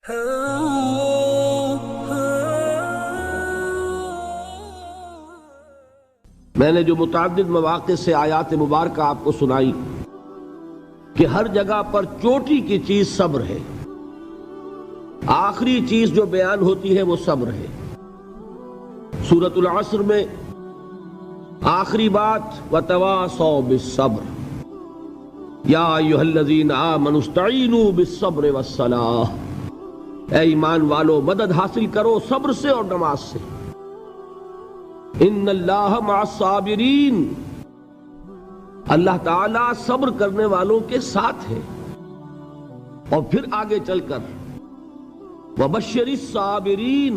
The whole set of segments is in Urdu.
میں نے جو متعدد مواقع سے آیات مبارکہ آپ کو سنائی کہ ہر جگہ پر چوٹی کی چیز صبر ہے، آخری چیز جو بیان ہوتی ہے وہ صبر ہے۔ سورۃ العصر میں آخری بات وَتَوَاصَوْا بِالصَّبْرِ یا ایھا الذین آمنوا استعینوا بالصبر والصلاۃ، اے ایمان والو مدد حاصل کرو صبر سے اور نماز سے۔ ان اللہ مع الصابرین، اللہ تعالیٰ صبر کرنے والوں کے ساتھ ہے۔ اور پھر آگے چل کر وبشر الصابرین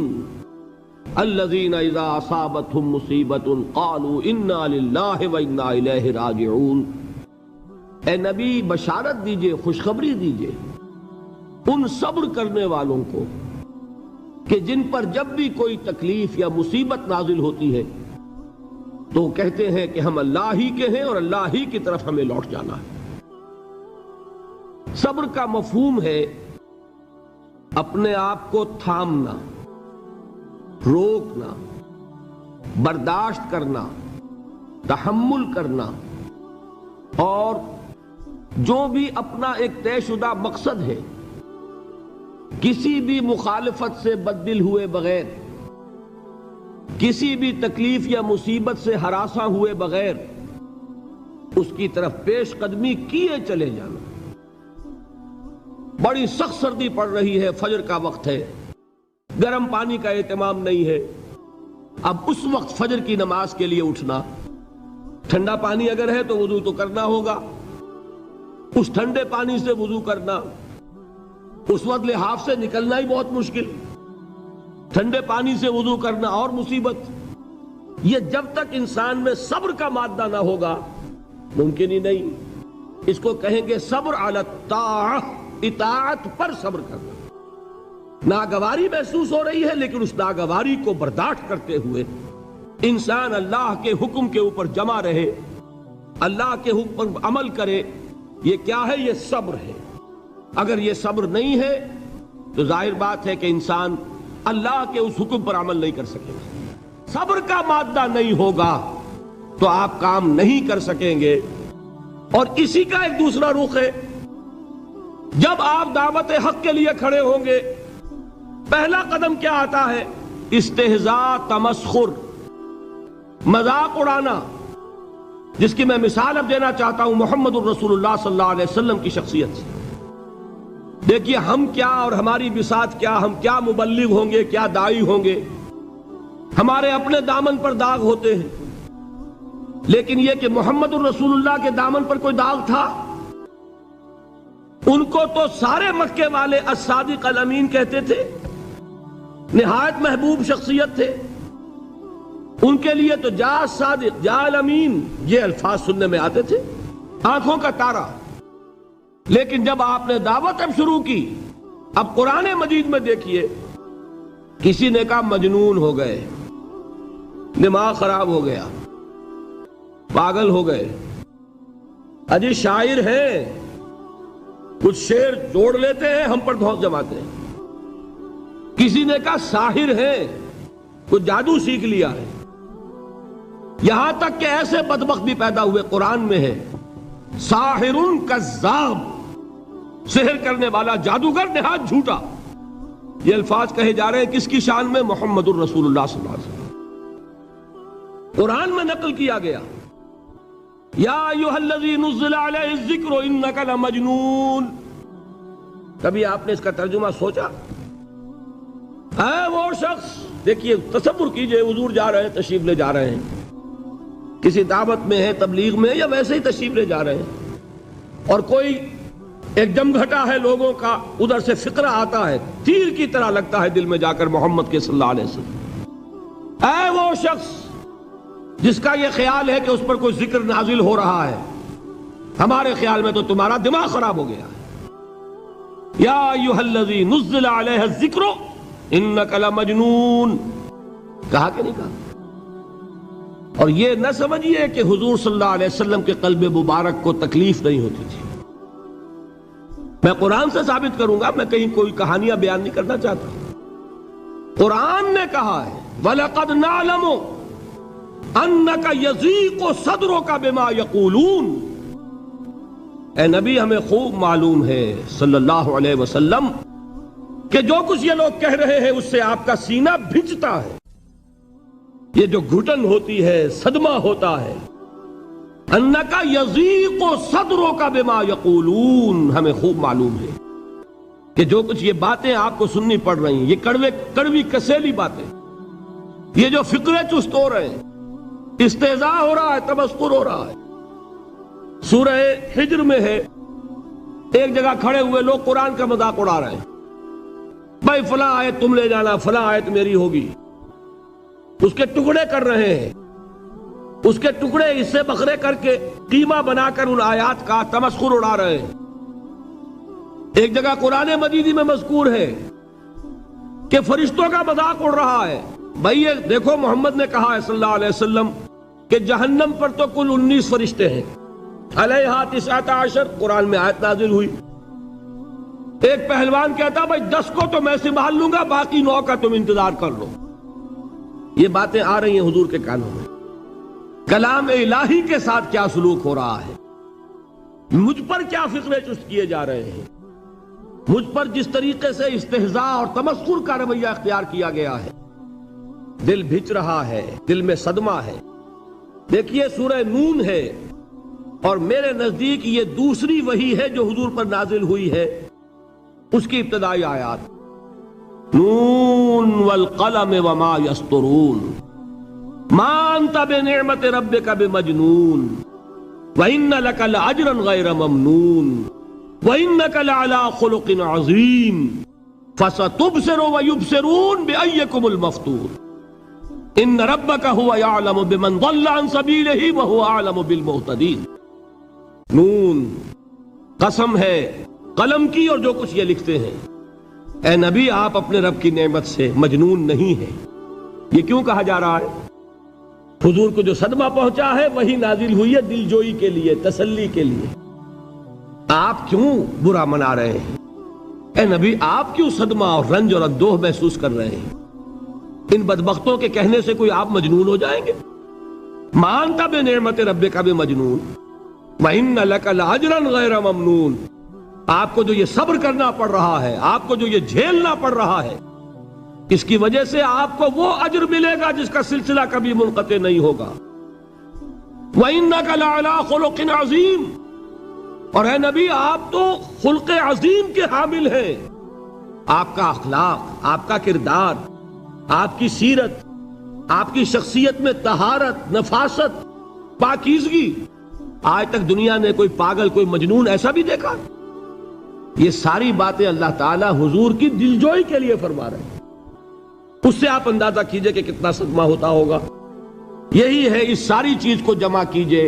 الذین اذا اصابتهم مصیبۃ قالوا انا للہ وانا الیہ راجعون، اے نبی بشارت دیجئے، خوشخبری دیجئے ان صبر کرنے والوں کو کہ جن پر جب بھی کوئی تکلیف یا مصیبت نازل ہوتی ہے تو وہ کہتے ہیں کہ ہم اللہ ہی کے ہیں اور اللہ ہی کی طرف ہمیں لوٹ جانا ہے۔ صبر کا مفہوم ہے اپنے آپ کو تھامنا، روکنا، برداشت کرنا، تحمل کرنا، اور جو بھی اپنا ایک طے شدہ مقصد ہے کسی بھی مخالفت سے بددل ہوئے بغیر، کسی بھی تکلیف یا مصیبت سے ہراساں ہوئے بغیر اس کی طرف پیش قدمی کیے چلے جانا۔ بڑی سخت سردی پڑ رہی ہے، فجر کا وقت ہے، گرم پانی کا اہتمام نہیں ہے، اب اس وقت فجر کی نماز کے لیے اٹھنا، ٹھنڈا پانی اگر ہے تو وضو تو کرنا ہوگا، اس ٹھنڈے پانی سے وضو کرنا، اس وقت لحاف سے نکلنا ہی بہت مشکل، ٹھنڈے پانی سے وضو کرنا اور مصیبت۔ یہ جب تک انسان میں صبر کا مادہ نہ ہوگا ممکن ہی نہیں۔ اس کو کہیں گے صبر علی الطاعہ، اطاعت پر صبر کرنا۔ ناگواری محسوس ہو رہی ہے لیکن اس ناگواری کو برداشت کرتے ہوئے انسان اللہ کے حکم کے اوپر جمع رہے، اللہ کے حکم پر عمل کرے۔ یہ کیا ہے؟ یہ صبر ہے۔ اگر یہ صبر نہیں ہے تو ظاہر بات ہے کہ انسان اللہ کے اس حکم پر عمل نہیں کر سکے گا۔ صبر کا مادہ نہیں ہوگا تو آپ کام نہیں کر سکیں گے۔ اور اسی کا ایک دوسرا رخ ہے، جب آپ دعوت حق کے لیے کھڑے ہوں گے پہلا قدم کیا آتا ہے؟ استہزاء، تمسخر، مذاق اڑانا، جس کی میں مثال اب دینا چاہتا ہوں محمد الرسول اللہ صلی اللہ علیہ وسلم کی شخصیت سے۔ دیکھیے ہم کیا اور ہماری بساط کیا، ہم کیا مبلغ ہوں گے، کیا داعی ہوں گے، ہمارے اپنے دامن پر داغ ہوتے ہیں، لیکن یہ کہ محمد الرسول اللہ کے دامن پر کوئی داغ تھا؟ ان کو تو سارے مکے والے الصادق الامین کہتے تھے، نہایت محبوب شخصیت تھے، ان کے لیے تو جا صادق، جا الامین، یہ الفاظ سننے میں آتے تھے، آنکھوں کا تارا۔ لیکن جب آپ نے دعوت اب شروع کی، اب قرآن مجید میں دیکھیے کسی نے کہا مجنون ہو گئے، دماغ خراب ہو گیا، پاگل ہو گئے، اجی شاعر ہیں، کچھ شعر جوڑ لیتے ہیں ہم پر دھوس جماتے ہیں۔ کسی نے کہا ساحر ہے، کچھ جادو سیکھ لیا ہے، یہاں تک کہ ایسے بدبخت بھی پیدا ہوئے، قرآن میں ہے ساحر کذاب، سحر کرنے والا جادوگر نہایت جھوٹا۔ یہ الفاظ کہے جا رہے ہیں کس کی شان میں؟ محمد الرسول اللہ صلی اللہ علیہ وسلم۔ قرآن میں نقل کیا گیا یا ایھا الذی نزل علیہ الذکر انک لمجنون۔ کبھی آپ نے اس کا ترجمہ سوچا؟ اے وہ شخص، دیکھیے تصور کیجئے حضور جا رہے ہیں، تشریف لے جا رہے ہیں، کسی دعوت میں ہے، تبلیغ میں، یا ویسے ہی تشریف لے جا رہے ہیں، اور کوئی ایک جمگھٹا ہے لوگوں کا، ادھر سے فقرہ آتا ہے، تیر کی طرح لگتا ہے دل میں جا کر محمد کے صلی اللہ علیہ وسلم۔ اے وہ شخص جس کا یہ خیال ہے کہ اس پر کوئی ذکر نازل ہو رہا ہے، ہمارے خیال میں تو تمہارا دماغ خراب ہو گیا ہے۔ یا ایھا الذی نزل علیہ الذکر انک لمجنون، کہا کہ نہیں کہا؟ اور یہ نہ سمجھیے کہ حضور صلی اللہ علیہ وسلم کے قلب مبارک کو تکلیف نہیں ہوتی تھی، میں قرآن سے ثابت کروں گا، میں کہیں کوئی کہانیاں بیان نہیں کرنا چاہتا. قرآن نے کہا ہے وَلَقَدْ نَعْلَمُ أَنَّكَ يَضِيقُ صَدْرُكَ بِمَا يَقُولُونَ. اے نبی ہمیں خوب معلوم ہے صلی اللہ علیہ وسلم کہ جو کچھ یہ لوگ کہہ رہے ہیں اس سے آپ کا سینہ بھجتا ہے، یہ جو گھٹن ہوتی ہے، صدمہ ہوتا ہے. أَنَّكَ يَضِيقُ صَدْرُكَ بِمَا يَقُولُونَ، ہمیں خوب معلوم ہے کہ جو کچھ یہ باتیں آپ کو سننی پڑ رہی ہیں، یہ کڑوی کسیلی باتیں، یہ جو فقرے چست ہو رہے ہیں، استہزاء ہو رہا ہے، تمسخر ہو رہا ہے. سورہ حجر میں ہے، ایک جگہ کھڑے ہوئے لوگ قرآن کا مذاق اڑا رہے ہیں. بھائی فلاں آیت تم لے جانا، فلاں آیت میری ہوگی. اس کے ٹکڑے کر رہے ہیں، اس کے ٹکڑے حصے بکھرے کر کے قیمہ بنا کر ان آیات کا تمسخر اڑا رہے ہیں. ایک جگہ قرآن مجید میں مذکور ہے کہ فرشتوں کا مذاق اڑ رہا ہے. بھائی یہ دیکھو محمد نے کہا ہے صلی اللہ علیہ وسلم کہ جہنم پر تو کل 19 فرشتے ہیں، علیہا 19 قرآن میں آیت نازل ہوئی. ایک پہلوان کہتا بھائی 10 کو تو میں سنبھال لوں گا، باقی 9 کا تم انتظار کر لو. یہ باتیں آ رہی ہیں حضور کے کانوں میں. کلام الہی کے ساتھ کیا سلوک ہو رہا ہے، مجھ پر کیا فقرے چست کیے جا رہے ہیں، مجھ پر جس طریقے سے استہزاء اور تمسخر کا رویہ اختیار کیا گیا ہے. دل بھج رہا ہے، دل میں صدمہ ہے. دیکھیے سورہ نون ہے، اور میرے نزدیک یہ دوسری وحی ہے جو حضور پر نازل ہوئی ہے. اس کی ابتدائی آیات نون والقلم وما یسطرون ما انت بنعمت ربک بمجنون وان لک لاجرا غیر ممنون وانک لعلی خلق عظیم فستبصر ویبصرون بأیکم المفتون ان ربک هو یعلم بمن ضل عن سبیلہ وهو اعلم بالمہتدین. نون قسم ہے قلم کی اور جو کچھ یہ لکھتے ہیں. اے نبی آپ اپنے رب کی نعمت سے مجنون نہیں ہیں. یہ کیوں کہا جا رہا ہے؟ حضور کو جو صدمہ پہنچا ہے وہی نازل ہوئی ہے دل جوئی کے لیے، تسلی کے لیے. آپ کیوں برا منا رہے ہیں؟ اے نبی آپ کیوں صدمہ اور رنج اور اندوہ محسوس کر رہے ہیں؟ ان بدبختوں کے کہنے سے کوئی آپ مجنون ہو جائیں گے؟ مانتا بے نعمت ربک بمجنون وَإِنَّ لَكَ لَأَجْرًا غَيْرَ مَمْنُونَ. آپ کو جو یہ صبر کرنا پڑ رہا ہے، آپ کو جو یہ جھیلنا پڑ رہا ہے، اس کی وجہ سے آپ کو وہ اجر ملے گا جس کا سلسلہ کبھی منقطع نہیں ہوگا. وَإِنَّكَ لَعَلَىٰ خُلُقٍ عَظِيمٍ، اور اے نبی آپ تو خلق عظیم کے حامل ہیں. آپ کا اخلاق، آپ کا کردار، آپ کی سیرت، آپ کی شخصیت میں طہارت، نفاست، پاکیزگی، آج تک دنیا نے کوئی پاگل، کوئی مجنون ایسا بھی دیکھا؟ یہ ساری باتیں اللہ تعالیٰ حضور کی دلجوئی کے لیے فرما رہے ہیں. اس سے آپ اندازہ کیجئے کہ کتنا صدمہ ہوتا ہوگا. یہی ہے، اس ساری چیز کو جمع کیجئے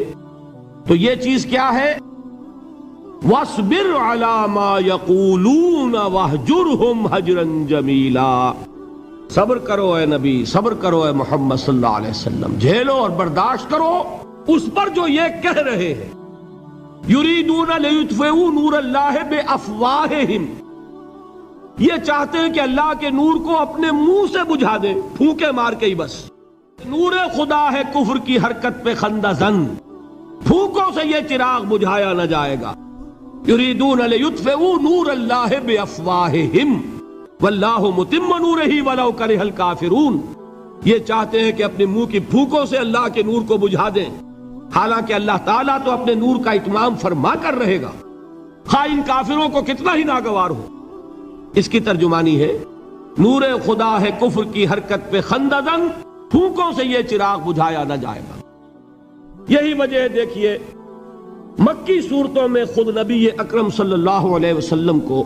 تو یہ چیز کیا ہے؟ وَاصْبِرْ عَلَىٰ مَا يَقُولُونَ وَاهْجُرْهُمْ هَجْرًا جَمِيلًا. صبر کرو اے نبی، صبر کرو اے محمد صلی اللہ علیہ وسلم، جھیلو اور برداشت کرو اس پر جو یہ کہہ رہے ہیں. یریدون لیطفئوا نور اللہ بافواہہم، یہ چاہتے ہیں کہ اللہ کے نور کو اپنے منہ سے بجھا دیں، پھونکے مار کے ہی بس. نور خدا ہے کفر کی حرکت پہ خندہ زن، پھونکوں سے یہ چراغ بجھایا نہ جائے گا. یریدون لیطفئوا نور اللہ بافواہہم واللہ متم نورہ ولو کرہ الکافرون. یہ چاہتے ہیں کہ اپنے منہ کی پھونکوں سے اللہ کے نور کو بجھا دیں، حالانکہ اللہ تعالیٰ تو اپنے نور کا اتمام فرما کر رہے گا، خواہ ان کافروں کو کتنا ہی ناگوار ہو. اس کی ترجمانی ہے نور خدا ہے کفر کی حرکت پہ خنددن، پھونکوں سے یہ چراغ بجھایا نہ جائے گا. یہی وجہ ہے دیکھیے مکی صورتوں میں خود نبی اکرم صلی اللہ علیہ وسلم کو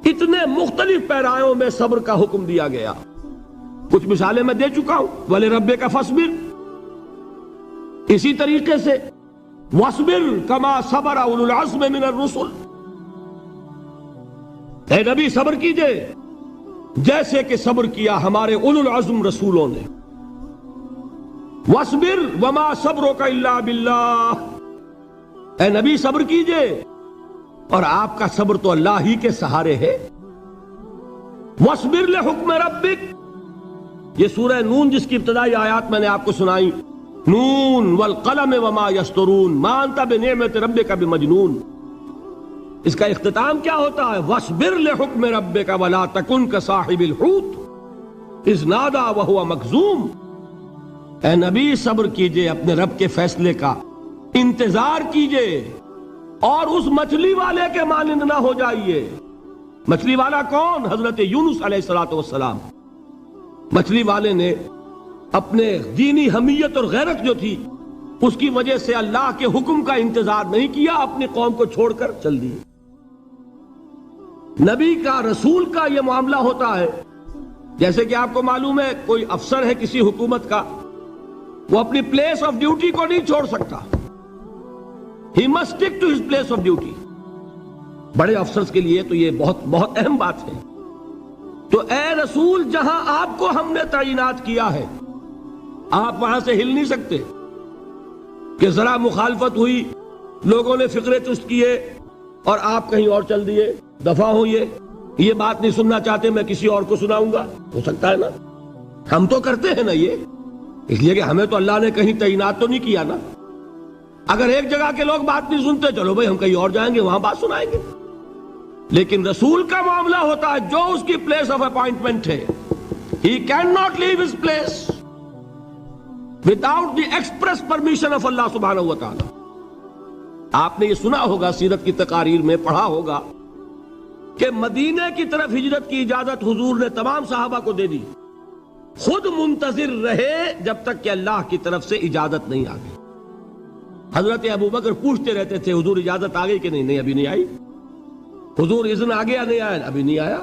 اتنے مختلف پیرایوں میں صبر کا حکم دیا گیا. کچھ مثالیں میں دے چکا ہوں، وَلِرَبِّكَ فَاصْبِرْ، اسی طریقے سے وَاصْبِرْ كَمَا صَبَرَ أُولُو الْعَزْمِ مِنَ الرُّسُلِ، اے نبی صبر کیجئے جیسے کہ صبر کیا ہمارے اولو العزم رسولوں نے. وَاصْبِرْ وَمَا صَبْرُكَ إِلَّا بِاللَّهِ، اے نبی صبر کیجئے اور آپ کا صبر تو اللہ ہی کے سہارے ہے. وَاصْبِرْ لِحُکْمِ رَبِّكَ، یہ سورہ نون جس کی ابتدائی آیات میں نے آپ کو سنائی، نون والقلم وما یسطرون ما انت بنعمت ربک بمجنون، اس کا اختتام کیا ہوتا ہے؟ وَاصْبِرْ لِحُکْمِ رَبِّكَ وَلَا تَكُنْ كَصَاحِبِ الْحُوتِ اذ نَادَىٰ وَهُوَ مَكْظُومٌ. اے نبی صبر کیجئے اپنے رب کے فیصلے کا، انتظار کیجئے اور اس مچھلی والے کے مانند نہ ہو جائیے. مچھلی والا کون؟ حضرت یونس علیہ السلام. مچھلی والے نے اپنے دینی حمیت اور غیرت جو تھی اس کی وجہ سے اللہ کے حکم کا انتظار نہیں کیا، اپنی قوم کو چھوڑ کر چل دیے. نبی کا، رسول کا یہ معاملہ ہوتا ہے. جیسے کہ آپ کو معلوم ہے کوئی افسر ہے کسی حکومت کا، وہ اپنی پلیس آف ڈیوٹی کو نہیں چھوڑ سکتا. He must stick to his place of duty. بڑے افسرز کے لیے تو یہ بہت بہت اہم بات ہے. تو اے رسول، جہاں آپ کو ہم نے تعینات کیا ہے آپ وہاں سے ہل نہیں سکتے کہ ذرا مخالفت ہوئی، لوگوں نے فقرے چست کیے اور آپ کہیں اور چل دیے. دفعہ ہوئیے، یہ بات نہیں سننا چاہتے، میں کسی اور کو سناؤں گا. ہو سکتا ہے نا؟ ہم تو کرتے ہیں نا یہ، اس لیے کہ ہمیں تو اللہ نے کہیں تعینات تو نہیں کیا نا. اگر ایک جگہ کے لوگ بات نہیں سنتے، چلو بھائی ہم کہیں اور جائیں گے، وہاں بات سنائیں گے. لیکن رسول کا معاملہ ہوتا ہے جو اس کی پلیس آف اپوائنٹمنٹ ہے، he cannot leave his place without the express permission of Allah subhanahu wa ta'ala. آپ نے یہ سنا ہوگا، سیرت کی تقاریر میں پڑھا ہوگا کہ مدینے کی طرف ہجرت کی اجازت حضور نے تمام صحابہ کو دے دی، خود منتظر رہے جب تک کہ اللہ کی طرف سے اجازت نہیں آ گئی. حضرت ابو بکر پوچھتے رہتے تھے حضور اجازت آ گئی کہ نہیں؟ نہیں ابھی نہیں آئی. حضور اذن آ گیا؟ نہیں آیا. ابھی نہیں آیا.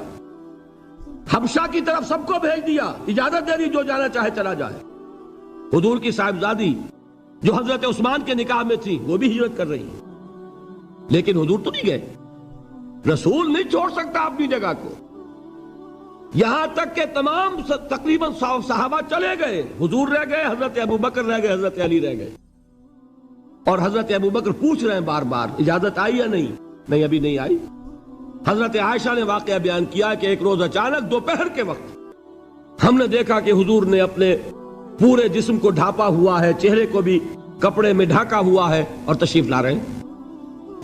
حبشہ کی طرف سب کو بھیج دیا، اجازت دے دی جو جانا چاہے چلا جائے. حضور کی صاحبزادی جو حضرت عثمان کے نکاح میں تھی وہ بھی ہجرت کر رہی ہیں، لیکن حضور تو نہیں گئے. رسول نہیں چھوڑ سکتا اپنی جگہ کو. یہاں تک کہ تمام تقریباً صحابہ چلے گئے، حضور رہ گئے، حضرت ابو بکر رہ گئے، حضرت علی رہ گئے. اور حضرت ابو بکر پوچھ رہے ہیں بار بار اجازت آئی یا نہیں؟ نہیں ابھی نہیں آئی. حضرت عائشہ نے واقعہ بیان کیا کہ ایک روز اچانک دوپہر کے وقت ہم نے دیکھا کہ حضور نے اپنے پورے جسم کو ڈھانپا ہوا ہے، چہرے کو بھی کپڑے میں ڈھانکا ہوا ہے اور تشریف لا رہے ہیں.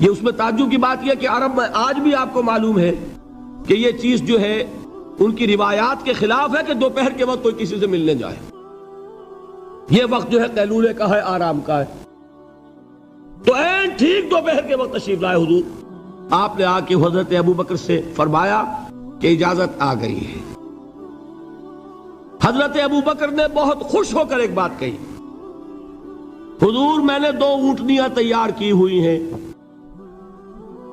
یہ اس میں تعجب کی بات یہ کہ عرب میں آج بھی آپ کو معلوم ہے کہ یہ چیز جو ہے ان کی روایات کے خلاف ہے کہ دوپہر کے وقت کوئی کسی سے ملنے جائے. یہ وقت جو ہے قیلولے کا ہے، آرام کا ہے. تو این ٹھیک دوپہر کے وقت تشریف لائے حضور. آپ نے آ کے حضرت ابو بکر سے فرمایا کہ اجازت آ گئی ہے. حضرت ابو بکر نے بہت خوش ہو کر ایک بات کہی، حضور میں نے 2 اونٹنیاں تیار کی ہوئی ہیں.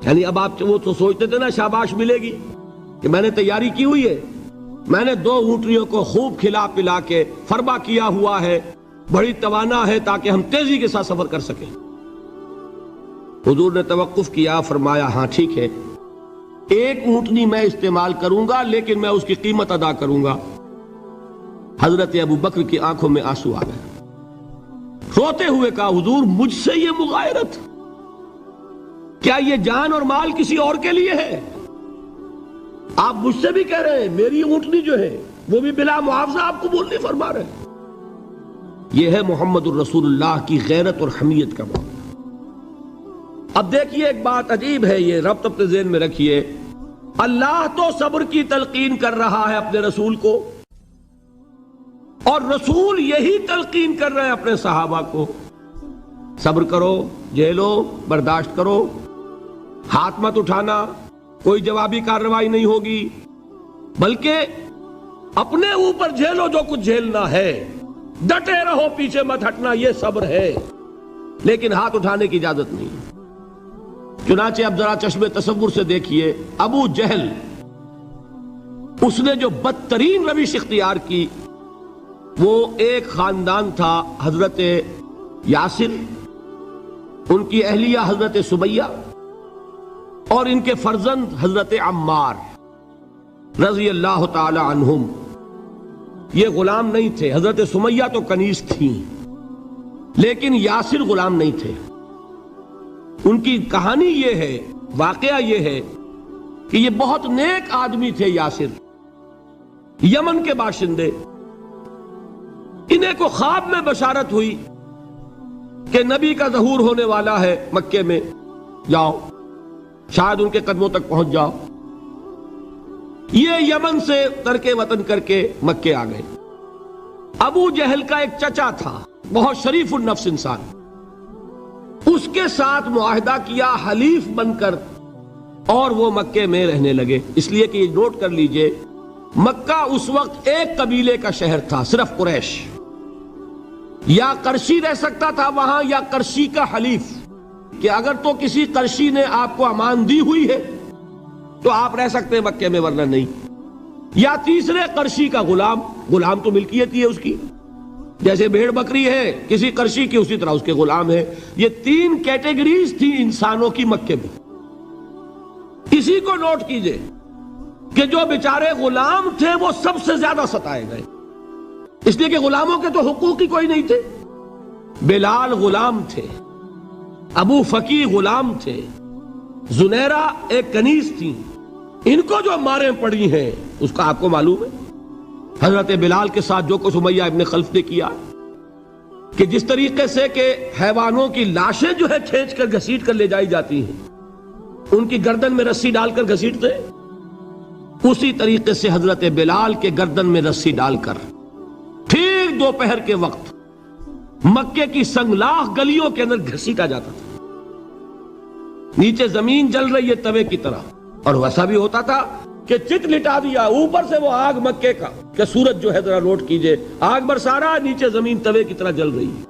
یعنی اب آپ وہ تو سوچتے تھے نا شاباش ملے گی کہ میں نے تیاری کی ہوئی ہے. میں نے 2 اونٹنیوں کو خوب کھلا پلا کے فربا کیا ہوا ہے، بڑی توانا ہے تاکہ ہم تیزی کے ساتھ سفر کر سکیں. حضور نے توقف کیا، فرمایا ہاں ٹھیک ہے، 1 اونٹنی میں استعمال کروں گا لیکن میں اس کی قیمت ادا کروں گا. حضرت ابو بکر کی آنکھوں میں آنسو آ گئے. روتے ہوئے کہا حضور مجھ سے یہ مغایرت، کیا یہ جان اور مال کسی اور کے لیے ہے؟ آپ مجھ سے بھی کہہ رہے ہیں میری اونٹنی جو ہے وہ بھی بلا معاوضہ آپ قبول نہیں فرما رہے. یہ ہے محمد الرسول اللہ کی غیرت اور حمیت کا معاملہ. اب دیکھیے ایک بات عجیب ہے، یہ ربط اپنے ذہن میں رکھیے. اللہ تو صبر کی تلقین کر رہا ہے اپنے رسول کو، اور رسول یہی تلقین کر رہے ہیں اپنے صحابہ کو. صبر کرو، جھیلو، برداشت کرو، ہاتھ مت اٹھانا، کوئی جوابی کارروائی نہیں ہوگی، بلکہ اپنے اوپر جھیلو جو کچھ جھیلنا ہے، ڈٹے رہو، پیچھے مت ہٹنا، یہ صبر ہے. لیکن ہاتھ اٹھانے کی اجازت نہیں. چنانچہ اب ذرا چشم تصور سے دیکھیے، ابو جہل اس نے جو بدترین روش اختیار کی، وہ ایک خاندان تھا حضرت یاسر، ان کی اہلیہ حضرت سمیہ اور ان کے فرزند حضرت عمار رضی اللہ تعالی عنہم. یہ غلام نہیں تھے. حضرت سمیہ تو کنیز تھیں لیکن یاسر غلام نہیں تھے. ان کی کہانی یہ ہے، واقعہ یہ ہے کہ یہ بہت نیک آدمی تھے یاسر، یمن کے باشندے. انہیں کو خواب میں بشارت ہوئی کہ نبی کا ظہور ہونے والا ہے مکے میں، جاؤ شاید ان کے قدموں تک پہنچ جاؤ. یہ یمن سے ترک وطن کر کے مکے آ گئے. ابو جہل کا ایک چچا تھا، بہت شریف النفس انسان، اس کے ساتھ معاہدہ کیا حلیف بن کر، اور وہ مکے میں رہنے لگے. اس لیے کہ یہ نوٹ کر لیجئے، مکہ اس وقت ایک قبیلے کا شہر تھا، صرف قریش. یا قرشی رہ سکتا تھا وہاں، یا قرشی کا حلیف، کہ اگر تو کسی قرشی نے آپ کو امان دی ہوئی ہے تو آپ رہ سکتے ہیں مکے میں، ورنہ نہیں. یا تیسرے قرشی کا غلام، غلام تو ملکیت ہی ہے اس کی، جیسے بھیڑ بکری ہے کسی قرشی کی، اسی طرح اس کے غلام ہے. یہ 3 کیٹیگریز تھی انسانوں کی مکے میں. اسی کو نوٹ کیجئے کہ جو بیچارے غلام تھے وہ سب سے زیادہ ستائے گئے، اس لیے کہ غلاموں کے تو حقوق ہی کوئی نہیں تھے. بلال غلام تھے، ابو فقی غلام تھے، زنیرہ ایک کنیز تھی. ان کو جو ماریں پڑی ہیں اس کا آپ کو معلوم ہے. حضرت بلال کے ساتھ جو کچھ امیہ ابن خلف نے کیا، کہ جس طریقے سے کہ حیوانوں کی لاشیں جو ہے کھینچ کر گھسیٹ کر لے جائی جاتی ہیں، ان کی گردن میں رسی ڈال کر گھسیٹتے، اسی طریقے سے حضرت بلال کے گردن میں رسی ڈال کر ٹھیک دوپہر کے وقت مکے کی سنگلاخ گلیوں کے اندر گھسیٹا جاتا تھا. نیچے زمین جل رہی ہے توے کی طرح، اور ویسا بھی ہوتا تھا کہ چت لٹا دیا، اوپر سے وہ آگ مکے کا، کہ سورج جو ہے ذرا نوٹ کیجئے، آگ برسا رہا، نیچے زمین توے کی طرح جل رہی ہے.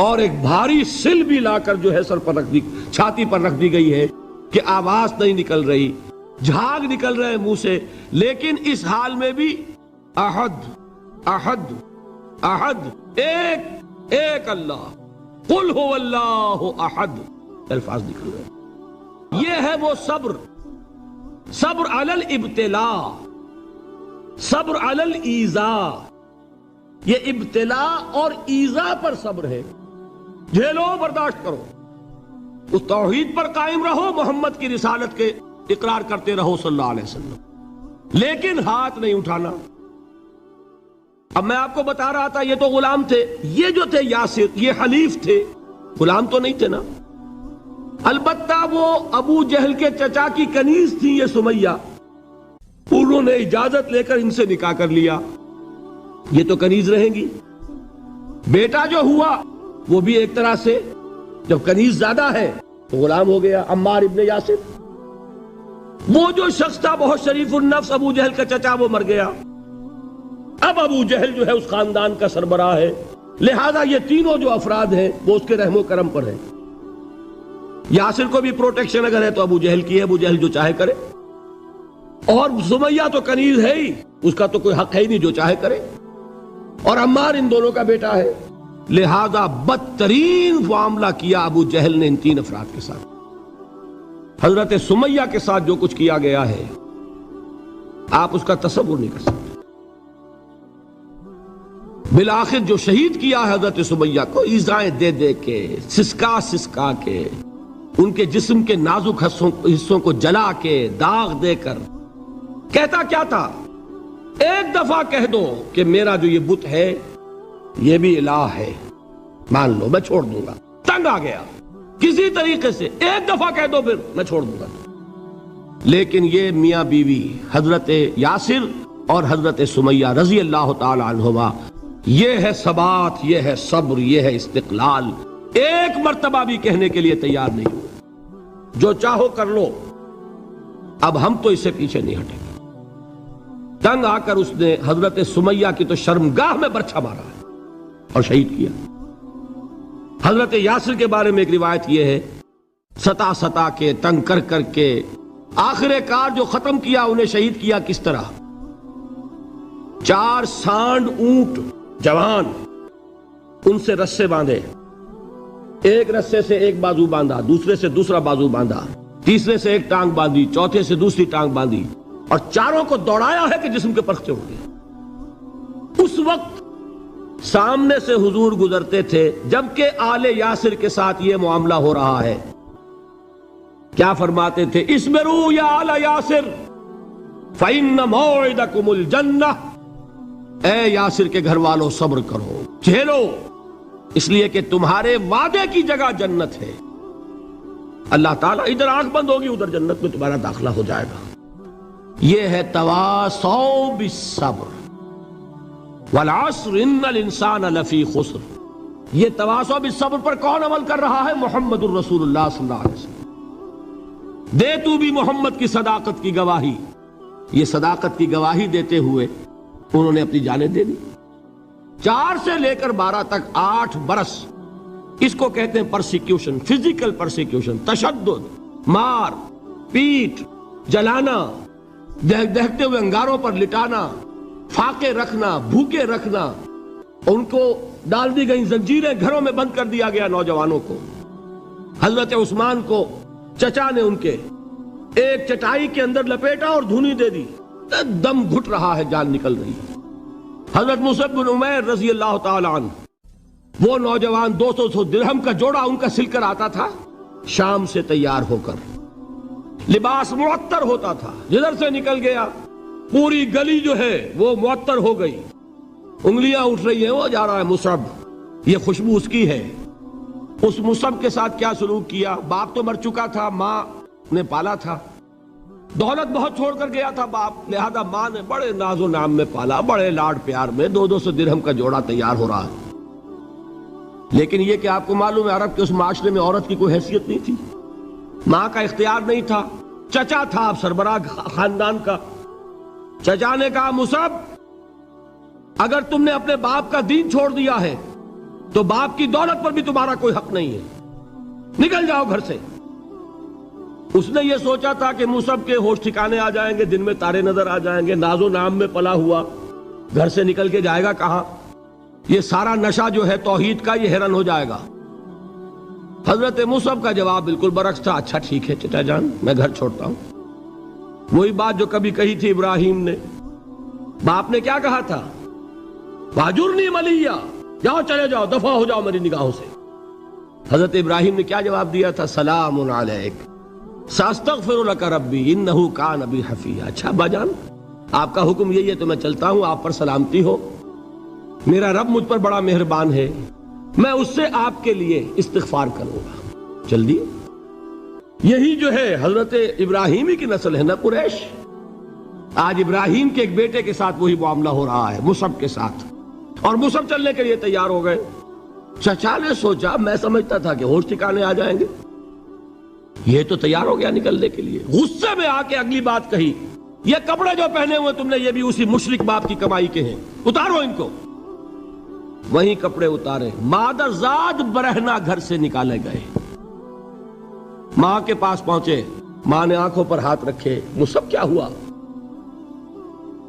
اور ایک بھاری سل بھی لا کر جو ہے سر پر رکھ دی، چھاتی پر رکھ دی گئی ہے کہ آواز نہیں نکل رہی، جھاگ نکل رہے منہ سے. لیکن اس حال میں بھی احد احد احد، ایک ایک اللہ، قل هو اللہ احد، الفاظ نکل رہے. یہ ہے وہ صبر، صبر علی الابتلاء، صبر علی الایذاء. یہ ابتلاء اور ایذاء پر صبر ہے. جھیلو، برداشت کرو، اس توحید پر قائم رہو، محمد کی رسالت کے اقرار کرتے رہو صلی اللہ علیہ وسلم، لیکن ہاتھ نہیں اٹھانا. اب میں آپ کو بتا رہا تھا یہ تو غلام تھے، یہ جو تھے یاسر یہ حلیف تھے، غلام تو نہیں تھے نا. البتہ وہ ابو جہل کے چچا کی کنیز تھی یہ سمیہ، انہوں نے اجازت لے کر ان سے نکاح کر لیا. یہ تو کنیز رہیں گی. بیٹا جو ہوا وہ بھی ایک طرح سے، جب کنیز زیادہ ہے تو غلام ہو گیا، عمار ابن یاسر. وہ جو شخص تھا بہت شریف النفس ابو جہل کا چچا، وہ مر گیا. اب ابو جہل جو ہے اس خاندان کا سربراہ ہے، لہذا یہ تینوں جو افراد ہیں وہ اس کے رحم و کرم پر ہیں. یاسر کو بھی پروٹیکشن اگر ہے تو ابو جہل کی ہے، ابو جہل جو چاہے کرے. اور سمیہ تو کنیز ہے ہی، اس کا تو کوئی حق ہے ہی نہیں، جو چاہے کرے. اور عمار ان دونوں کا بیٹا ہے، لہذا بدترین معاملہ کیا ابو جہل نے ان 3 افراد کے ساتھ. حضرت سمیہ کے ساتھ جو کچھ کیا گیا ہے آپ اس کا تصور نہیں کر سکتے. بالآخر جو شہید کیا ہے حضرت سمیہ کو، ایذائیں دے دے کے، سسکا سسکا کے، ان کے جسم کے نازک حصوں کو جلا کے، داغ دے کر. کہتا کیا تھا؟ ایک دفعہ کہہ دو کہ میرا جو یہ بت ہے یہ بھی الہ ہے، مان لو میں چھوڑ دوں گا. تنگ آ گیا، کسی طریقے سے ایک دفعہ کہہ دو پھر میں چھوڑ دوں گا. لیکن یہ میاں بیوی حضرت یاسر اور حضرت سمیہ رضی اللہ تعالی عنہما، یہ ہے ثبات، یہ ہے صبر، یہ ہے استقلال. ایک مرتبہ بھی کہنے کے لیے تیار نہیں ہوئے، جو چاہو کر لو، اب ہم تو اس سے پیچھے نہیں ہٹیں گے. تنگ آ کر اس نے حضرت سمیہ کی تو شرمگاہ میں برچھا مارا ہے اور شہید کیا. حضرت یاسر کے بارے میں ایک روایت یہ ہے، ستا ستا کے، تنگ کر کر کے، آخر کار جو ختم کیا انہیں شہید کیا کس طرح؟ 4 سانڈ اونٹ جوان، ان سے رسے باندھے، ایک رسے سے ایک بازو باندھا، دوسرے سے دوسرا بازو باندھا، تیسرے سے ایک ٹانگ باندھی، چوتھے سے دوسری ٹانگ باندھی، اور چاروں کو دوڑایا ہے کہ جسم کے پرخچے اڑ گئے. اس وقت سامنے سے حضور گزرتے تھے جبکہ آل یاسر کے ساتھ یہ معاملہ ہو رہا ہے. کیا فرماتے تھے؟ اسبروا یا آل یاسر فإن موعدکم الجنہ، اے یاسر کے گھر والوں صبر کرو، جھیلو، اس لیے کہ تمہارے وعدے کی جگہ جنت ہے۔ اللہ تعالیٰ ادھر آنکھ بند ہوگی ادھر جنت میں تمہارا داخلہ ہو جائے گا۔ یہ ہے تواصوا بالصبر، والعصر ان الانسان لفی خسر۔ یہ تواصوا بالصبر پر کون عمل کر رہا ہے؟ محمد الرسول اللہ صلی اللہ علیہ وسلم۔ دے تو بھی محمد کی صداقت کی گواہی۔ یہ صداقت کی گواہی دیتے ہوئے انہوں نے اپنی جانیں دے دی۔ 4 سے لے کر 12 تک 8 برس، اس کو کہتے ہیں پرسیکیوشن، فزیکل پرسیکیوشن، تشدد، مار پیٹ، جلانا، دہتے ہوئے انگاروں پر لٹانا، فاقے رکھنا، بھوکے رکھنا، ان کو ڈال دی گئی زنجیریں، گھروں میں بند کر دیا گیا نوجوانوں کو۔ حضرت عثمان کو چچا نے ان کے ایک چٹائی کے اندر لپیٹا اور دھونی دے دی، دم گھٹ رہا ہے، جان نکل رہی ہے۔ حضرت مصعب بن عمیر رضی اللہ تعالی عنہ، وہ نوجوان 200 درہم کا جوڑا ان کا سل کر آتا تھا شام سے تیار ہو کر، لباس معطر ہوتا تھا، جدھر سے نکل گیا پوری گلی جو ہے وہ معطر ہو گئی، انگلیاں اٹھ رہی ہیں، وہ جا رہا ہے مصعب، یہ خوشبو اس کی ہے۔ اس مصعب کے ساتھ کیا سلوک کیا؟ باپ تو مر چکا تھا، ماں نے پالا تھا، دولت بہت چھوڑ کر گیا تھا باپ، لہذا ماں نے بڑے ناز و نام میں پالا، بڑے لاڈ پیار میں، 200 درہم کا جوڑا تیار ہو رہا ہے۔ لیکن یہ کہ آپ کو معلوم ہے عرب کے اس معاشرے میں عورت کی کوئی حیثیت نہیں تھی، ماں کا اختیار نہیں تھا، چچا تھا آپ سربراہ خاندان کا۔ چچا نے کہا مصعب اگر تم نے اپنے باپ کا دین چھوڑ دیا ہے تو باپ کی دولت پر بھی تمہارا کوئی حق نہیں ہے، نکل جاؤ گھر سے۔ اس نے یہ سوچا تھا کہ مصعب کے ہوش ٹھکانے آ جائیں گے، دن میں تارے نظر آ جائیں گے، ناز و نام میں پلا ہوا گھر سے نکل کے جائے گا کہاں؟ یہ سارا نشہ جو ہے توحید کا یہ ہرن ہو جائے گا۔ حضرت مصعب کا جواب بالکل برعکس تھا، اچھا ٹھیک ہے چچا جان، میں گھر چھوڑتا ہوں۔ وہی بات جو کبھی کہی تھی ابراہیم نے، باپ نے کیا کہا تھا؟ واجرنی ملیہ، جاؤ چلے جاؤ، دفع ہو جاؤ میری نگاہوں سے۔ حضرت ابراہیم نے کیا جواب دیا تھا؟ سلام علیک ساستغفر لک ربی انہ کان بی حفیہ۔ اچھا ابا جان، آپ کا حکم یہی ہے تو میں چلتا ہوں، آپ پر سلامتی ہو، میرا رب مجھ پر بڑا مہربان ہے، میں اس سے آپ کے لیے استغفار کروں گا۔ جلدی، یہی جو ہے حضرت ابراہیمی کی نسل ہے نا قریش۔ آج ابراہیم کے ایک بیٹے کے ساتھ وہی معاملہ ہو رہا ہے مصعب کے ساتھ، اور مصعب چلنے کے لیے تیار ہو گئے۔ چچا نے سوچا، میں سمجھتا تھا کہ ہوش ٹھکانے آ جائیں گے، یہ تو تیار ہو گیا نکلنے کے لیے۔ غصے میں آ کے اگلی بات کہی، یہ کپڑے جو پہنے ہوئے تم نے یہ بھی اسی مشرک باپ کی کمائی کے ہیں، اتارو ان کو۔ وہیں کپڑے اتارے، مادر زاد برہنہ گھر سے نکالے گئے۔ ماں کے پاس پہنچے، ماں نے آنکھوں پر ہاتھ رکھے، مصعب کیا ہوا؟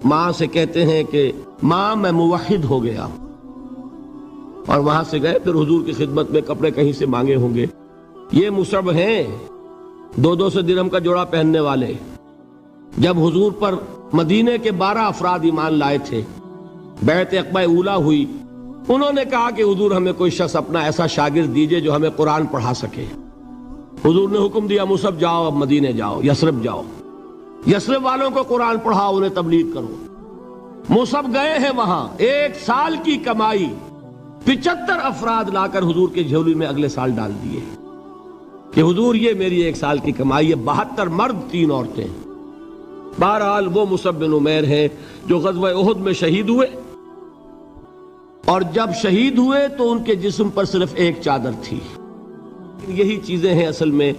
ماں سے کہتے ہیں کہ ماں میں موحد ہو گیا، اور وہاں سے گئے، پھر حضور کی خدمت میں کپڑے کہیں سے مانگے ہوں گے۔ یہ مصعب ہیں 200 درہم کا جوڑا پہننے والے۔ جب حضور پر مدینے کے 12 افراد ایمان لائے تھے، بیعت عقبہ اولیٰ ہوئی، انہوں نے کہا کہ حضور ہمیں کوئی شخص اپنا ایسا شاگرد دیجئے جو ہمیں قرآن پڑھا سکے۔ حضور نے حکم دیا مصعب جاؤ، اب مدینے جاؤ، یثرب جاؤ، یثرب والوں کو قرآن پڑھاؤ، انہیں تبلیغ کرو۔ مصعب گئے ہیں وہاں، 1 سال کی کمائی 75 افراد لا کر حضور کے جھولی میں اگلے سال ڈال دیے کہ حضور یہ میری 1 سال کی کمائی ہے، 72 مرد 3 عورتیں۔ بہرحال وہ مصعب بن عمیر ہیں جو غزوہ احد میں شہید ہوئے، اور جب شہید ہوئے تو ان کے جسم پر صرف ایک چادر تھی۔ یہی چیزیں ہیں اصل میں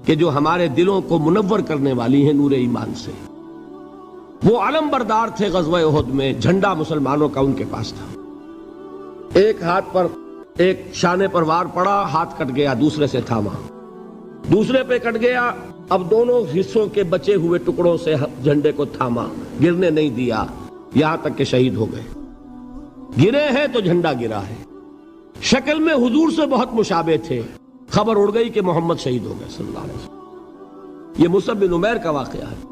کہ جو ہمارے دلوں کو منور کرنے والی ہیں نور ایمان سے۔ وہ علم بردار تھے غزوہ احد میں، جھنڈا مسلمانوں کا ان کے پاس تھا۔ ایک ہاتھ پر ایک شانے پر وار پڑا، ہاتھ کٹ گیا، دوسرے سے تھاما، دوسرے پہ کٹ گیا، اب دونوں حصوں کے بچے ہوئے ٹکڑوں سے جھنڈے کو تھاما، گرنے نہیں دیا، یہاں تک کہ شہید ہو گئے۔ گرے ہیں تو جھنڈا گرا ہے۔ شکل میں حضور سے بہت مشابہ تھے، خبر اڑ گئی کہ محمد شہید ہو گئے صلی اللہ علیہ وسلم۔ یہ مصعب بن عمیر کا واقعہ ہے۔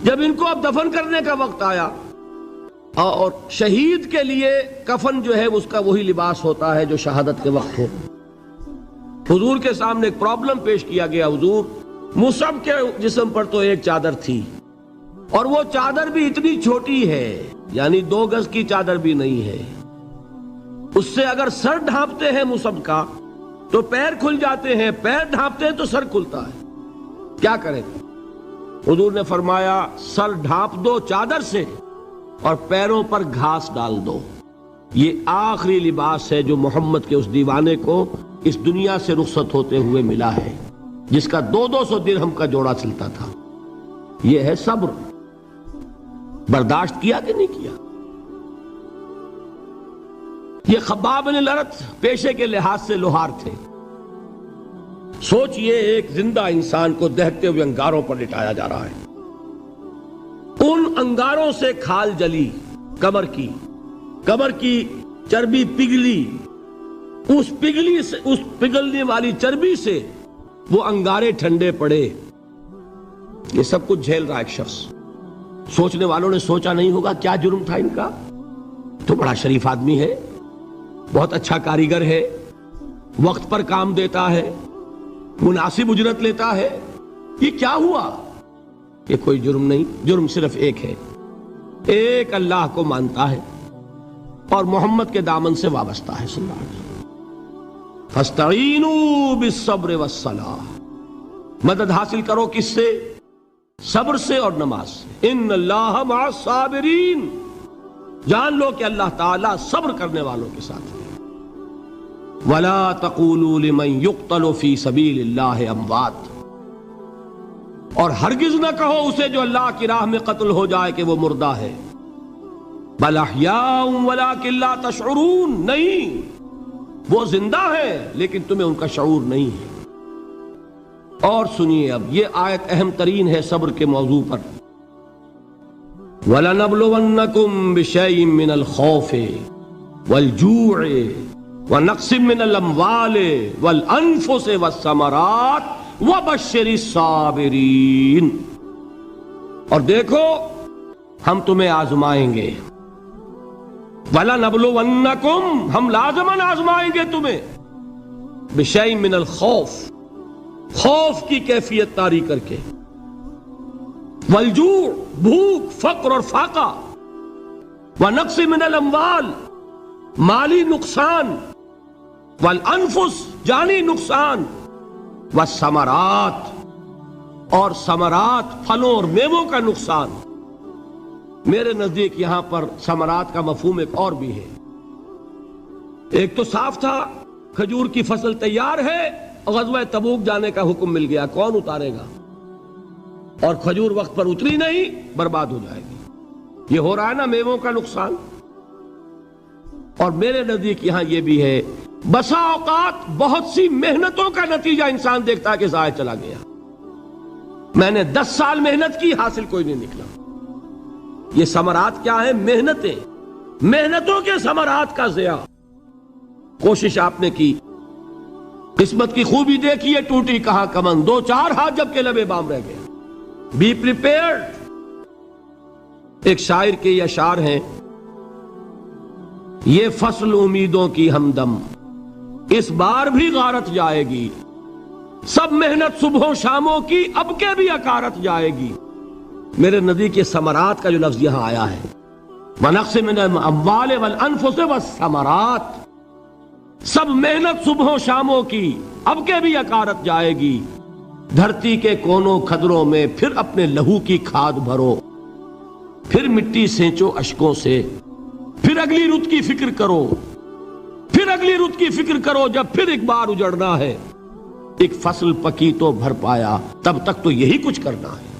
جب ان کو اب دفن کرنے کا وقت آیا، اور شہید کے لیے کفن جو ہے اس کا وہی لباس ہوتا ہے جو شہادت کے وقت ہو، حضور کے سامنے ایک پرابلم پیش کیا گیا، حضور مصعب کے جسم پر تو ایک چادر تھی، اور وہ چادر بھی اتنی چھوٹی ہے، یعنی 2 گز کی چادر بھی نہیں ہے۔ اس سے اگر سر ڈھانپتے ہیں مصعب کا تو پیر کھل جاتے ہیں، پیر ڈھانپتے ہیں تو سر کھلتا ہے، کیا کریں؟ حضور نے فرمایا سر ڈھانپ دو چادر سے اور پیروں پر گھاس ڈال دو۔ یہ آخری لباس ہے جو محمد کے اس دیوانے کو اس دنیا سے رخصت ہوتے ہوئے ملا ہے، جس کا 200 درہم کا جوڑا چلتا تھا۔ یہ ہے صبر۔ برداشت کیا کہ نہیں کیا؟ یہ خباب بن الارت پیشے کے لحاظ سے لوہار تھے۔ سوچئے ایک زندہ انسان کو دہتے ہوئے انگاروں پر لٹایا جا رہا ہے، ان انگاروں سے کھال جلی، کمر کی چربی پگھلی، اس پگھلنے والی چربی سے وہ انگارے ٹھنڈے پڑے۔ یہ سب کچھ جھیل رہا ایک شخص۔ سوچنے والوں نے سوچا نہیں ہوگا کیا جرم تھا ان کا؟ تو بڑا شریف آدمی ہے، بہت اچھا کاریگر ہے، وقت پر کام دیتا ہے، مناسب اجرت لیتا ہے، یہ کیا ہوا؟ یہ کوئی جرم نہیں، جرم صرف ایک ہے، ایک اللہ کو مانتا ہے اور محمد کے دامن سے وابستہ ہے صلی اللہ علیہ وسلم۔ فاستعینوا بالصبر والصلاۃ، مدد حاصل کرو کس سے؟ صبر سے اور نماز سے۔ ان اللہ مع الصابرین، جان لو کہ اللہ تعالیٰ صبر کرنے والوں کے ساتھ ہے۔ وَلَا تَقُولُوا لِمَنْ يُقْتَلُ فِي سَبِيلِ اللَّهِ أَمْوَاتٌ، اور ہرگز نہ کہو اسے جو اللہ کی راہ میں قتل ہو جائے کہ وہ مردہ ہے۔ بَلْ أَحْيَاءٌ وَلَكِنْ لَا تَشْعُرُونَ، نہیں، وہ زندہ ہے لیکن تمہیں ان کا شعور نہیں ہے۔ اور سنیے اب یہ آیت اہم ترین ہے صبر کے موضوع پر۔ وَلَنَبْلُوَنَّكُمْ بِشَيْءٍ مِّنَ الْخَوْفِ وَالْجُوعِ وَنَقْصٍ مِّنَ الْأَمْوَالِ وَالْأَنفُسِ وَالثَّمَرَاتِ وَبَشِّرِ الصَّابِرِينَ، اور دیکھو ہم تمہیں آزمائیں گے۔ وَلَنَبْلُوَنَّكُمْ، ہم لازماً آزمائیں گے تمہیں، بِشَيْءٍ مِّنَ الْخَوْفِ، خوف کی کیفیت طاری کر کے، والجوع، بھوک، فقر اور فاقہ، ونقص من الاموال، مالی نقصان، والانفس، جانی نقصان، والثمرات، اور ثمرات، پھلوں اور میووں کا نقصان۔ میرے نزدیک یہاں پر ثمرات کا مفہوم ایک اور بھی ہے۔ ایک تو صاف تھا کھجور کی فصل تیار ہے، غزوہ تبوک جانے کا حکم مل گیا، کون اتارے گا؟ اور کھجور وقت پر اتری نہیں، برباد ہو جائے گی۔ یہ ہو رہا ہے نا میووں کا نقصان۔ اور میرے نزدیک یہاں یہ بھی ہے، بسا اوقات بہت سی محنتوں کا نتیجہ انسان دیکھتا ہے کہ ضائع چلا گیا، میں نے 10 سال محنت کی، حاصل کوئی نہیں نکلا۔ یہ ثمرات کیا ہیں؟ محنتیں، محنتوں کے ثمرات کا ضیاع۔ کوشش آپ نے کی، قسمت کی خوبی دیکھیے، ٹوٹی کہاں کمن، 2-4 ہاتھ جب کے لبے بام رہ گئے۔ Be prepared. ایک شاعر کے یہ اشعار ہیں، یہ فصل امیدوں کی ہمدم، اس بار بھی غارت جائے گی، سب محنت صبحوں شاموں کی اب کے بھی اکارت جائے گی۔ میرے نزدیک یہ ثمرات کا جو لفظ یہاں آیا ہے، وَنَقْصٍ مِّنَ الْأَمْوَالِ وَالْأَنفُسِ وَالثَّمَرَاتِ، سب محنت صبحوں شاموں کی اب کے بھی اکارت جائے گی۔ دھرتی کے کونوں کھدروں میں پھر اپنے لہو کی کھاد بھرو، پھر مٹی سینچو اشکوں سے، پھر اگلی رت کی فکر کرو، پھر اگلی رت کی فکر کرو، جب پھر ایک بار اجڑنا ہے۔ ایک فصل پکی تو بھر پایا، تب تک تو یہی کچھ کرنا ہے۔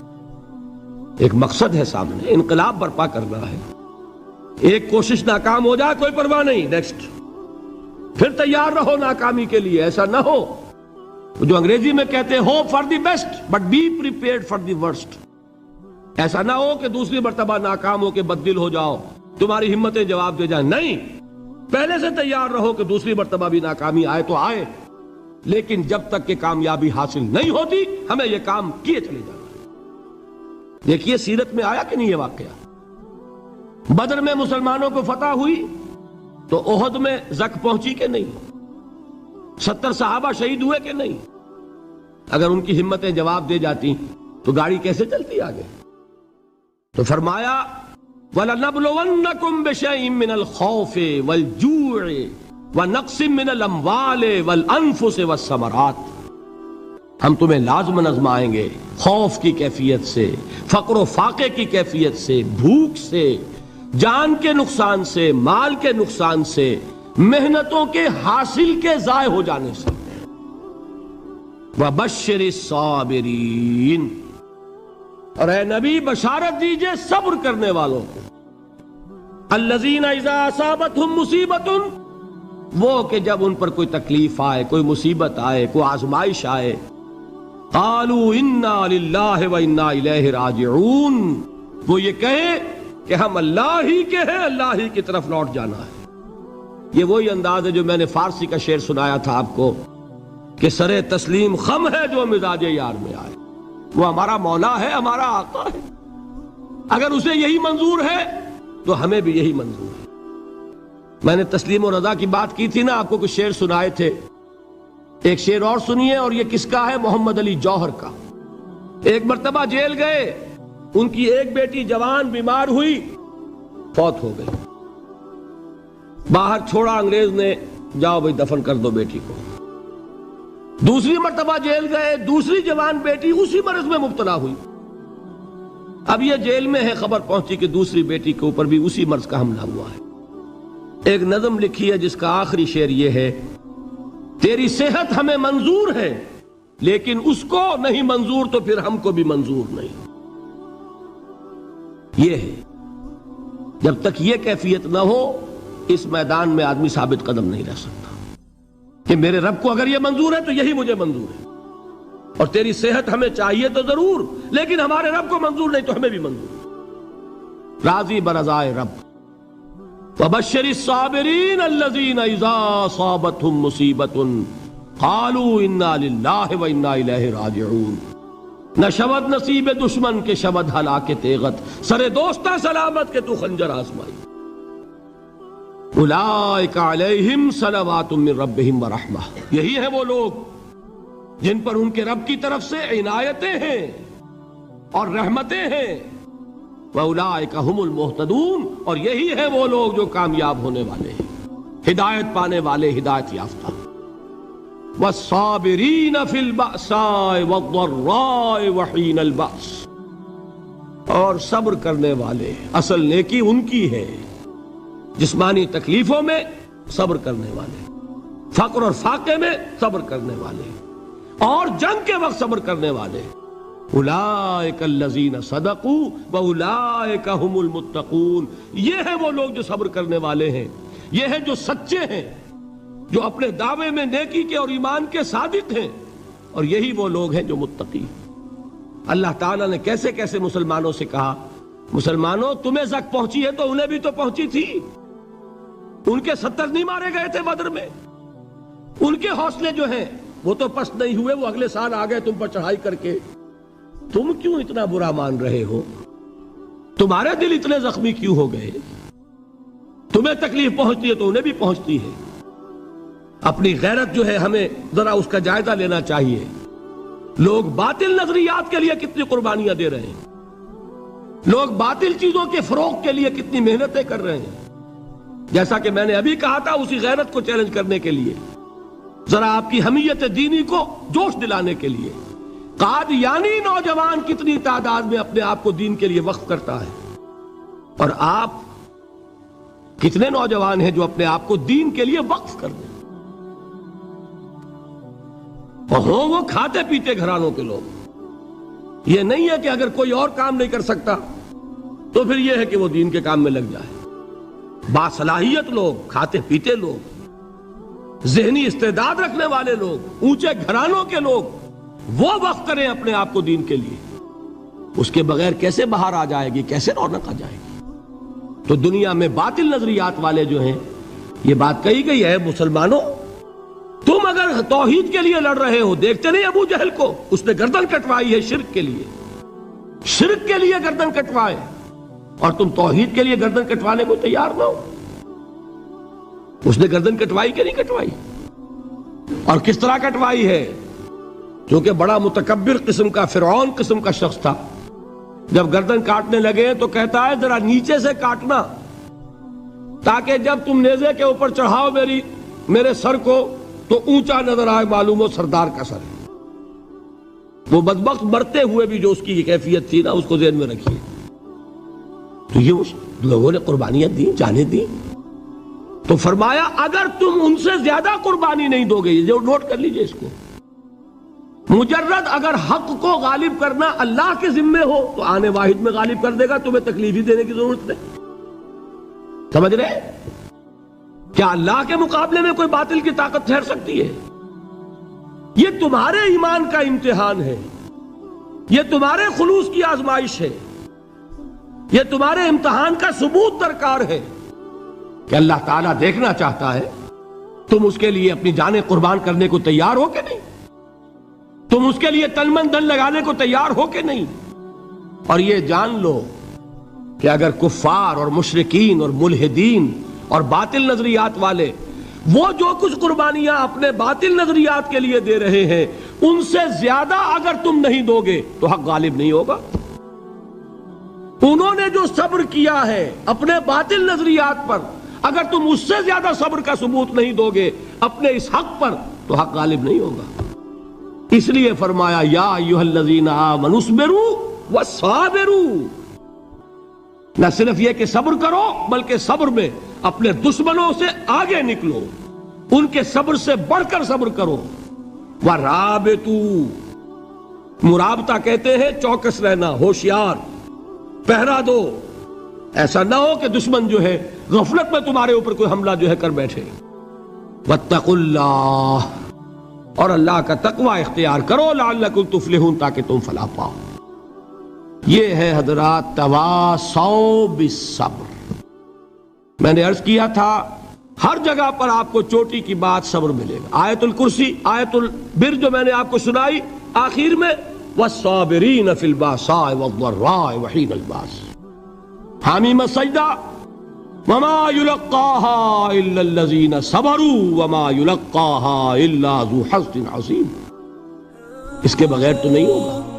ایک مقصد ہے سامنے، انقلاب برپا کرنا ہے۔ ایک کوشش ناکام ہو جائے کوئی پرواہ نہیں، نیکسٹ، پھر تیار رہو ناکامی کے لیے۔ ایسا نہ ہو جو انگریزی میں کہتے ہیں hope for the best but be prepared for the worst. ایسا نہ ہو کہ دوسری مرتبہ ناکام ہو کے بددل ہو جاؤ، تمہاری ہمتیں جواب دے جائیں، نہیں، پہلے سے تیار رہو کہ دوسری مرتبہ بھی ناکامی آئے تو آئے، لیکن جب تک کہ کامیابی حاصل نہیں ہوتی ہمیں یہ کام کیے چلے جانا ہے۔ دیکھیے سیرت میں آیا کہ نہیں یہ واقعہ؟ بدر میں مسلمانوں کو فتح ہوئی تو احد میں زک پہنچی کہ نہیں؟ 70 صحابہ شہید ہوئے کہ نہیں؟ اگر ان کی ہمتیں جواب دے جاتی تو گاڑی کیسے چلتی آگے؟ تو فرمایا وَلَنَبْلُوَنَّكُمْ بِشَيْءٍ مِّنَ الْخَوْفِ وَالْجُوعِ وَنَقْصٍ مِّنَ الْأَمْوَالِ وَالْأَنفُسِ وَالثَّمَرَاتِ، ہم تمہیں لازماً آزمائیں گے خوف کی کیفیت سے، فقر و فاقے کی کیفیت سے، بھوک سے، جان کے نقصان سے، مال کے نقصان سے، محنتوں کے حاصل کے ضائع ہو جانے سے۔ وَبَشِّرِ الصَّابِرِينَ، اور اے نبی بشارت دیجئے صبر کرنے والوں کو، الَّذِينَ إِذَا أَصَابَتْهُمْ مُصِيبَةٌ، وہ کہ جب ان پر کوئی تکلیف آئے، کوئی مصیبت آئے، کوئی آزمائش آئے، قَالُوا إِنَّا لِلَّهِ وَإِنَّا إِلَيْهِ رَاجِعُونَ، وہ یہ کہیں کہ ہم اللہ ہی کے ہیں، اللہ ہی کی طرف لوٹ جانا ہے۔ یہ وہی انداز ہے جو میں نے فارسی کا شعر سنایا تھا آپ کو کہ سرے تسلیم خم ہے جو مزاج یار میں آئے، وہ ہمارا مولا ہے، ہمارا آقا ہے، اگر اسے یہی منظور ہے تو ہمیں بھی یہی منظور ہے۔ میں نے تسلیم و رضا کی بات کی تھی نا، آپ کو کچھ شعر سنائے تھے، ایک شعر اور سنیے، اور یہ کس کا ہے؟ محمد علی جوہر کا۔ ایک مرتبہ جیل گئے، ان کی ایک بیٹی جوان بیمار ہوئی، فوت ہو گئی، باہر چھوڑا انگریز نے، جاؤ بھائی دفن کر دو بیٹی کو۔ دوسری مرتبہ جیل گئے، دوسری جوان بیٹی اسی مرض میں مبتلا ہوئی، اب یہ جیل میں ہے، خبر پہنچی کہ دوسری بیٹی کے اوپر بھی اسی مرض کا حملہ ہوا ہے۔ ایک نظم لکھی ہے جس کا آخری شعر یہ ہے، تیری صحت ہمیں منظور ہے لیکن اس کو نہیں منظور تو پھر ہم کو بھی منظور نہیں۔ یہ ہے، جب تک یہ کیفیت نہ ہو اس میدان میں آدمی ثابت قدم نہیں رہ سکتا کہ میرے رب کو اگر یہ منظور ہے تو یہی مجھے منظور ہے، اور تیری صحت ہمیں چاہیے تو ضرور لیکن ہمارے رب کو منظور نہیں تو ہمیں بھی منظور۔ راضی برضائے رب۔ وَبَشِّرِ الصَّابِرِينَ الَّذِينَ إِذَا أَصَابَتْهُمْ مُصِيبَةٌ قَالُوا إِنَّا لِلَّهِ وَإِنَّا إِلَيْهِ رَاجِعُونَ، نہ شود نصیب دشمن کے شود ہلاک تیغت، سر دوستہ سلامت کے تو خنجر آزمائی۔ اولئک علیہم صلوات من ربہم ورحمہ، یہی ہے وہ لوگ جن پر ان کے رب کی طرف سے عنایتیں ہیں اور رحمتیں ہیں۔ وَأُولَئِكَ هُمُ الْمُهْتَدُونَ، اور یہی ہے وہ لوگ جو کامیاب ہونے والے ہیں، ہدایت پانے والے، ہدایت یافتہ۔ وَالصَّابِرِينَ فِي الْبَأْسَاءِ وَالضَّرَّاءِ وَحِينَ الْبَأْسِ، اور صبر کرنے والے، اصل نیکی ان کی ہے، جسمانی تکلیفوں میں صبر کرنے والے، فقر اور فاقے میں صبر کرنے والے، اور جنگ کے وقت صبر کرنے والے۔ اولئک الذین صدقوا واولئک هم المتقون، یہ ہے وہ لوگ جو صبر کرنے والے ہیں، یہ ہے جو سچے ہیں، جو اپنے دعوے میں نیکی کے اور ایمان کے صادق ہیں، اور یہی وہ لوگ ہیں جو متقی۔ اللہ تعالیٰ نے کیسے کیسے مسلمانوں سے کہا، مسلمانوں تمہیں زک پہنچی ہے تو انہیں بھی تو پہنچی تھی، ان کے 70 نہیں مارے گئے تھے بدر میں، ان کے حوصلے جو ہیں وہ تو پست نہیں ہوئے، وہ اگلے سال آ گئے تم پر چڑھائی کر کے، تم کیوں اتنا برا مان رہے ہو؟ تمہارے دل اتنے زخمی کیوں ہو گئے؟ تمہیں تکلیف پہنچتی ہے تو انہیں بھی پہنچتی ہے۔ اپنی غیرت جو ہے ہمیں ذرا اس کا جائزہ لینا چاہیے۔ لوگ باطل نظریات کے لیے کتنی قربانیاں دے رہے ہیں، لوگ باطل چیزوں کے فروغ کے لیے کتنی محنتیں کر رہے ہیں۔ جیسا کہ میں نے ابھی کہا تھا، اسی غیرت کو چیلنج کرنے کے لیے، ذرا آپ کی حمیت دینی کو جوش دلانے کے لیے، قادیانی نوجوان کتنی تعداد میں اپنے آپ کو دین کے لیے وقف کرتا ہے، اور آپ کتنے نوجوان ہیں جو اپنے آپ کو دین کے لیے وقف کر دیں، اور ہوں وہ کھاتے پیتے گھرانوں کے لوگ۔ یہ نہیں ہے کہ اگر کوئی اور کام نہیں کر سکتا تو پھر یہ ہے کہ وہ دین کے کام میں لگ جائے۔ باصلاحیت لوگ، کھاتے پیتے لوگ، ذہنی استعداد رکھنے والے لوگ، اونچے گھرانوں کے لوگ، وہ وقف کریں اپنے آپ کو دین کے لیے، اس کے بغیر کیسے باہر آ جائے گی، کیسے رونق آ جائے گی؟ تو دنیا میں باطل نظریات والے جو ہیں، یہ بات کہی گئی ہے، مسلمانوں تم اگر توحید کے لیے لڑ رہے ہو، دیکھتے نہیں ابو جہل کو، اس نے گردن کٹوائی ہے شرک کے لیے، شرک کے لیے گردن کٹوائے، اور تم توحید کے لیے گردن کٹوانے کو تیار نہ ہو۔ اس نے گردن کٹوائی کہ نہیں کٹوائی؟ اور کس طرح کٹوائی ہے؟ چونکہ بڑا متکبر قسم کا، فرعون قسم کا شخص تھا، جب گردن کاٹنے لگے تو کہتا ہے ذرا نیچے سے کاٹنا تاکہ جب تم نیزے کے اوپر چڑھاؤ میرے سر کو تو اونچا نظر آئے، معلوم ہو سردار کا سر ہے۔ وہ بدبخت مرتے ہوئے بھی جو اس کی یہ کیفیت تھی نا، اس کو ذہن میں رکھیے۔ تو یہ اس لوگوں نے قربانیاں دی، جانیں دی، تو فرمایا اگر تم ان سے زیادہ قربانی نہیں دو گے، یہ جو نوٹ کر لیجئے اس کو، مجرد اگر حق کو غالب کرنا اللہ کے ذمے ہو تو آنے واحد میں غالب کر دے گا، تمہیں تکلیف ہی دینے کی ضرورت نہیں۔ سمجھ رہے؟ کیا اللہ کے مقابلے میں کوئی باطل کی طاقت ٹھہر سکتی ہے؟ یہ تمہارے ایمان کا امتحان ہے، یہ تمہارے خلوص کی آزمائش ہے، یہ تمہارے امتحان کا ثبوت درکار ہے کہ اللہ تعالیٰ دیکھنا چاہتا ہے تم اس کے لیے اپنی جانیں قربان کرنے کو تیار ہو کہ نہیں، تم اس کے لیے تن من دھن لگانے کو تیار ہو کہ نہیں۔ اور یہ جان لو کہ اگر کفار اور مشرکین اور ملحدین اور باطل نظریات والے وہ جو کچھ قربانیاں اپنے باطل نظریات کے لیے دے رہے ہیں، ان سے زیادہ اگر تم نہیں دو گے تو حق غالب نہیں ہوگا۔ انہوں نے جو صبر کیا ہے اپنے باطل نظریات پر، اگر تم اس سے زیادہ صبر کا ثبوت نہیں دو گے اپنے اس حق پر تو حق غالب نہیں ہوگا۔ اس لیے فرمایا یا ایھا الذین آمنوا اصبروا وصابروا، نہ صرف یہ کہ صبر کرو بلکہ صبر میں اپنے دشمنوں سے آگے نکلو، ان کے صبر سے بڑھ کر صبر کرو۔ وَرَابِطُوا، مرابطہ کہتے ہیں چوکس رہنا، ہوشیار، پہرا دو، ایسا نہ ہو کہ دشمن جو ہے غفلت میں تمہارے اوپر کوئی حملہ جو ہے کر بیٹھے۔ وَاتَّقُوا اللَّهَ، اور اللہ کا تقوی اختیار کرو، لعلکم تفلحون، تاکہ تم فلاح پاؤ۔ یہ ہے حضرات تواصوا بالصبر۔ میں نے عرض کیا تھا ہر جگہ پر آپ کو چوٹی کی بات صبر ملے گا۔ آیت الکرسی، آیت البر جو میں نے آپ کو سنائی آخر میں، والصابرین فی الباساء والضراء وحین الباس، حامیم سجدہ، وما یلقاها الا الذین صبروا وما یلقاها الا ذو حظ عظیم، اس کے بغیر تو نہیں ہوگا۔